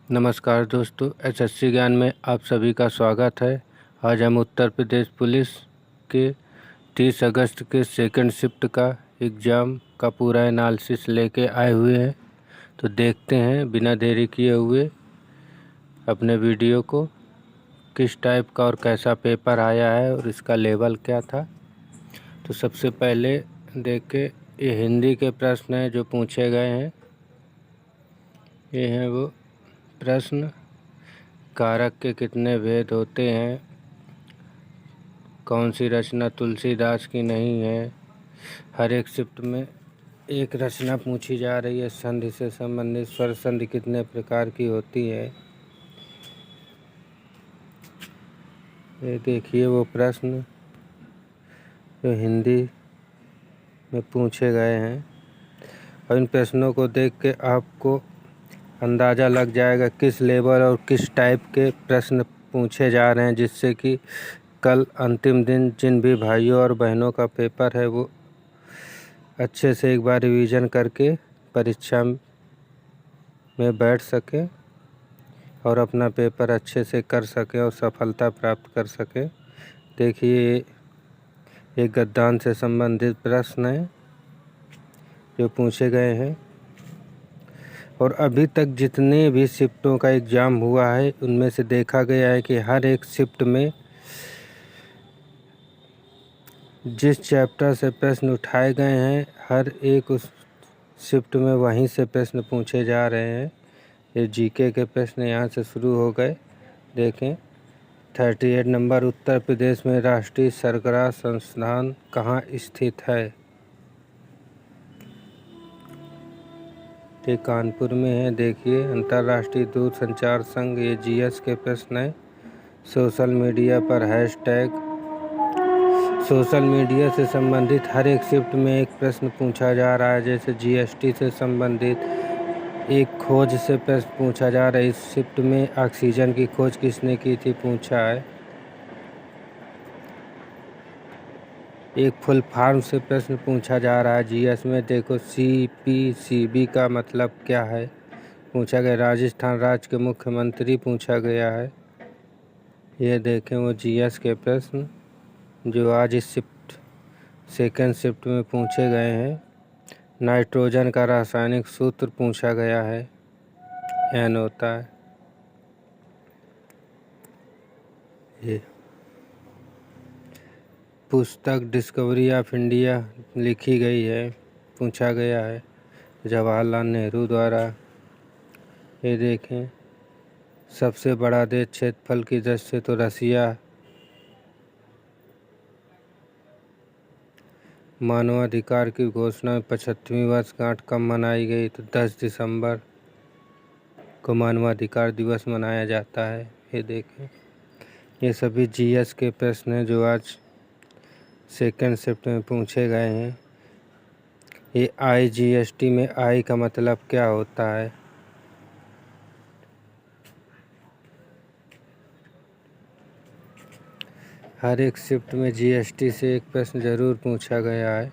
नमस्कार दोस्तों, एसएससी ज्ञान में आप सभी का स्वागत है। आज हम उत्तर प्रदेश पुलिस के 30 अगस्त के सेकंड शिफ्ट का एग्ज़ाम का पूरा एनालिसिस लेके आए हुए हैं। तो देखते हैं बिना देरी किए हुए अपने वीडियो को, किस टाइप का और कैसा पेपर आया है और इसका लेवल क्या था। तो सबसे पहले देखें, ये हिंदी के प्रश्न हैं जो पूछे गए हैं। ये हैं वो प्रश्न, कारक के कितने भेद होते हैं, कौन सी रचना तुलसीदास की नहीं है। हर एक शिफ्ट में एक रचना पूछी जा रही है। संधि से संबंधित स्वर संधि कितने प्रकार की होती है। ये देखिए वो प्रश्न जो हिंदी में पूछे गए हैं, और इन प्रश्नों को देख के आपको अंदाज़ा लग जाएगा किस लेवल और किस टाइप के प्रश्न पूछे जा रहे हैं, जिससे कि कल अंतिम दिन जिन भी भाइयों और बहनों का पेपर है वो अच्छे से एक बार रिवीजन करके परीक्षा में बैठ सकें और अपना पेपर अच्छे से कर सकें और सफलता प्राप्त कर सकें। देखिए, एक गद्दान से संबंधित प्रश्न है जो पूछे गए हैं, और अभी तक जितने भी शिफ्टों का एग्ज़ाम हुआ है उनमें से देखा गया है कि हर एक शिफ्ट में जिस चैप्टर से प्रश्न उठाए गए हैं, हर एक उस शिफ्ट में वहीं से प्रश्न पूछे जा रहे हैं। ये जीके के प्रश्न यहाँ से शुरू हो गए। देखें, 38 नंबर, उत्तर प्रदेश में राष्ट्रीय सरगरा संस्थान कहाँ स्थित है। ये कानपुर में है। देखिए, अंतर्राष्ट्रीय दूरसंचार संघ, ये जीएस के प्रश्न है। सोशल मीडिया पर हैशटैग, सोशल मीडिया से संबंधित हर एक शिफ्ट में एक प्रश्न पूछा जा रहा है। जैसे जीएसटी से संबंधित एक खोज से प्रश्न पूछा जा रहा है। इस शिफ्ट में ऑक्सीजन की खोज किसने की थी पूछा है। एक फुल फॉर्म से प्रश्न पूछा जा रहा है जीएस में। देखो, सीपीसीबी का मतलब क्या है पूछा गया। राजस्थान राज्य के मुख्यमंत्री पूछा गया है। ये देखें वो जीएस के प्रश्न जो आज इस सेकंड शिफ्ट में पूछे गए हैं। नाइट्रोजन का रासायनिक सूत्र पूछा गया है, एन होता है। ये पुस्तक डिस्कवरी ऑफ इंडिया लिखी गई है, पूछा गया है जवाहरलाल नेहरू द्वारा। ये देखें, सबसे बड़ा देश क्षेत्रफल की दृष्टि से तो रसिया। मानवाधिकार की घोषणा में 75वीं वर्षगांठ कब मनाई गई, तो 10 दिसंबर को मानवाधिकार दिवस मनाया जाता है। ये देखें, ये सभी जीएस के प्रश्न हैं जो आज सेकंड शिफ्ट में पूछे गए हैं। ये आईजीएसटी में आई का मतलब क्या होता है। हर एक शिफ्ट में जीएसटी से एक प्रश्न जरूर पूछा गया है।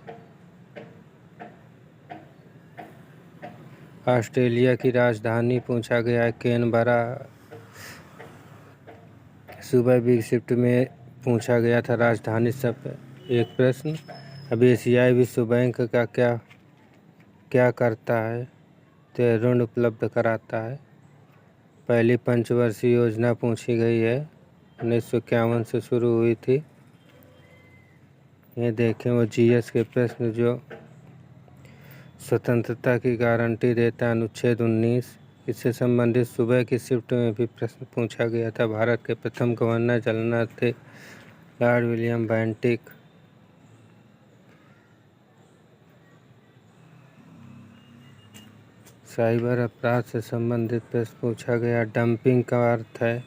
ऑस्ट्रेलिया की राजधानी पूछा गया है, कैनबरा। सुबह भी शिफ्ट में पूछा गया था राजधानी सब एक प्रश्न। अब एशियाई विश्व बैंक का क्या करता है, तो ऋण उपलब्ध कराता है। पहली पंचवर्षीय योजना पूछी गई है, 1951 से शुरू हुई थी। ये देखें वो जीएस के प्रश्न जो स्वतंत्रता की गारंटी देता है, अनुच्छेद 19। इससे संबंधित सुबह की शिफ्ट में भी प्रश्न पूछा गया था। भारत के प्रथम गवर्नर जनरल थे लॉर्ड विलियम बेंटिक। साइबर अपराध से संबंधित प्रश्न पूछा गया। डंपिंग का अर्थ है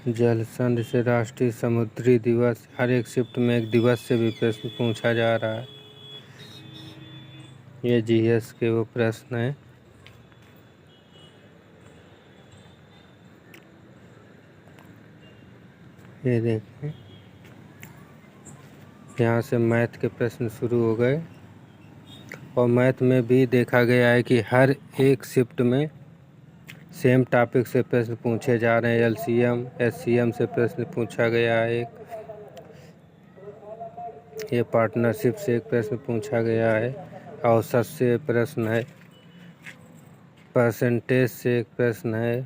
जल संधि से राष्ट्रीय समुद्री दिवस। हर एक शिफ्ट में एक दिवस से भी प्रश्न पूछा जा रहा है। ये जीएस के वो प्रश्न हैं। ये देखें, यहाँ से मैथ के प्रश्न शुरू हो गए। और मैथ में भी देखा गया है कि हर एक शिफ्ट में सेम टॉपिक से प्रश्न पूछे जा रहे हैं। एलसीएम एचसीएम से प्रश्न पूछा गया है, ये पार्टनरशिप से एक प्रश्न पूछा गया है, औसत से प्रश्न है, परसेंटेज से एक प्रश्न है,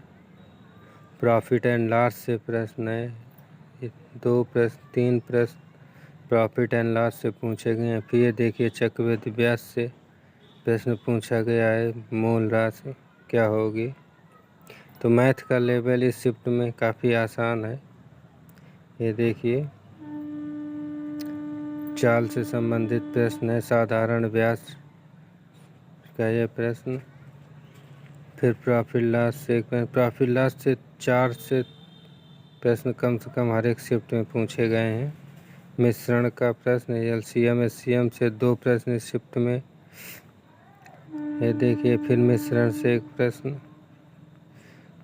प्रॉफिट एंड लॉस से प्रश्न है। तीन प्रश्न प्रॉफिट एंड लॉस से पूछे गए हैं। फिर ये देखिए चक्रवृद्धि ब्याज से प्रश्न पूछा गया है, मूल राशि क्या होगी। तो मैथ का लेवल इस शिफ्ट में काफ़ी आसान है। ये देखिए चाल से संबंधित प्रश्न है, साधारण ब्याज का ये प्रश्न। फिर प्रॉफिट लॉस से प्रॉफिट लॉस से 4 से प्रश्न कम से कम हर एक शिफ्ट में पूछे गए हैं। मिश्रण का प्रश्न एलसीएम एचसीएम से 2 प्रश्न इस शिफ्ट में। ये देखिए फिर मिश्रण से एक प्रश्न,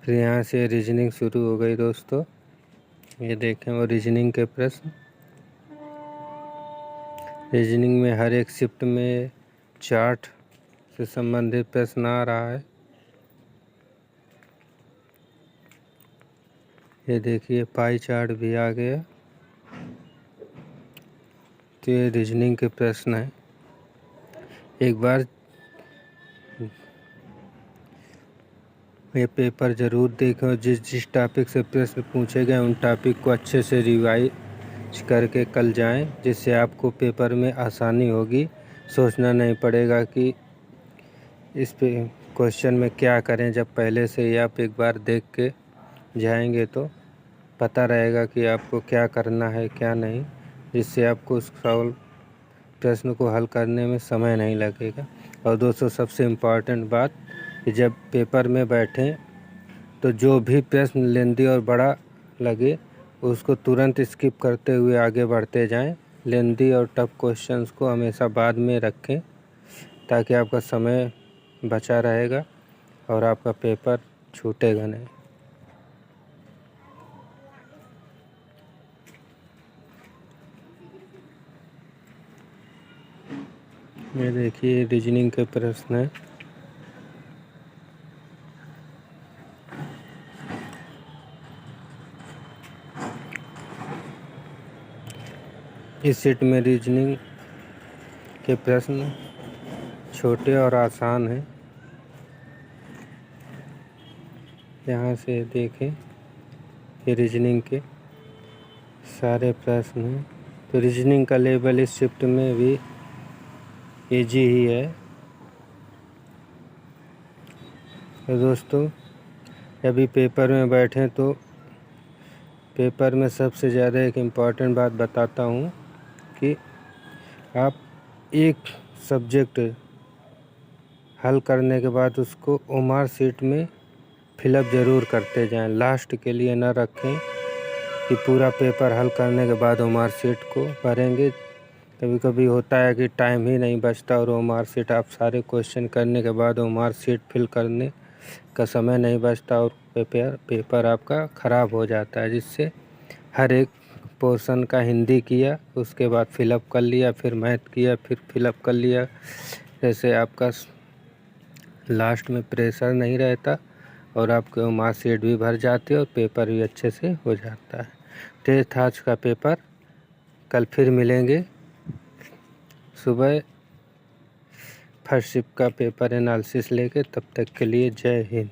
फिर यहाँ से रीजनिंग शुरू हो गई दोस्तों। ये देखें वो रीजनिंग के प्रश्न। रीजनिंग में हर एक शिफ्ट में चार्ट से संबंधित प्रश्न आ रहा है। ये देखिए पाई चार्ट भी आ गया। तो ये रीजनिंग के प्रश्न है। एक बार ये पेपर ज़रूर देखें और जिस टॉपिक से प्रश्न पूछे गए उन टॉपिक को अच्छे से रिवाइज करके कल जाएं, जिससे आपको पेपर में आसानी होगी। सोचना नहीं पड़ेगा कि इस पे क्वेश्चन में क्या करें। जब पहले से ही आप एक बार देख के जाएंगे तो पता रहेगा कि आपको क्या करना है क्या नहीं, जिससे आपको उस सवाल प्रश्न को हल करने में समय नहीं लगेगा। और दोस्तों सबसे इम्पॉर्टेंट बात कि जब पेपर में बैठें तो जो भी प्रश्न लेंदी और बड़ा लगे उसको तुरंत स्किप करते हुए आगे बढ़ते जाएं। लेंदी और टफ क्वेश्चंस को हमेशा बाद में रखें ताकि आपका समय बचा रहेगा और आपका पेपर छूटेगा नहीं। ये देखिए रीजनिंग के प्रश्न है। इस सेट में रीजनिंग के प्रश्न छोटे और आसान हैं। यहाँ से देखें ये रीजनिंग के सारे प्रश्न हैं। तो रीजनिंग का लेवल इस शिफ्ट में भी इजी ही है। तो दोस्तों अभी पेपर में बैठें तो पेपर में सबसे ज़्यादा एक इम्पॉर्टेंट बात बताता हूँ कि आप एक सब्जेक्ट हल करने के बाद उसको ओमार शीट में फिलअप ज़रूर करते जाएं। लास्ट के लिए ना रखें कि पूरा पेपर हल करने के बाद ओमार शीट को भरेंगे। कभी कभी होता है कि टाइम ही नहीं बचता और ओमार शीट आप सारे क्वेश्चन करने के बाद ओमार शीट फिल करने का समय नहीं बचता और पेपर आपका ख़राब हो जाता है। जिससे हर एक पोर्शन का हिंदी किया, उसके बाद फिलअप कर लिया, फिर मैथ किया, फिर फिलअप कर लिया। जैसे आपका लास्ट में प्रेशर नहीं रहता और आपके मार्कशीट भी भर जाती है और पेपर भी अच्छे से हो जाता है। तो ये था आज का पेपर। कल फिर मिलेंगे सुबह फर्स्ट शिफ्ट का पेपर एनालिसिस लेके। तब तक के लिए जय हिंद।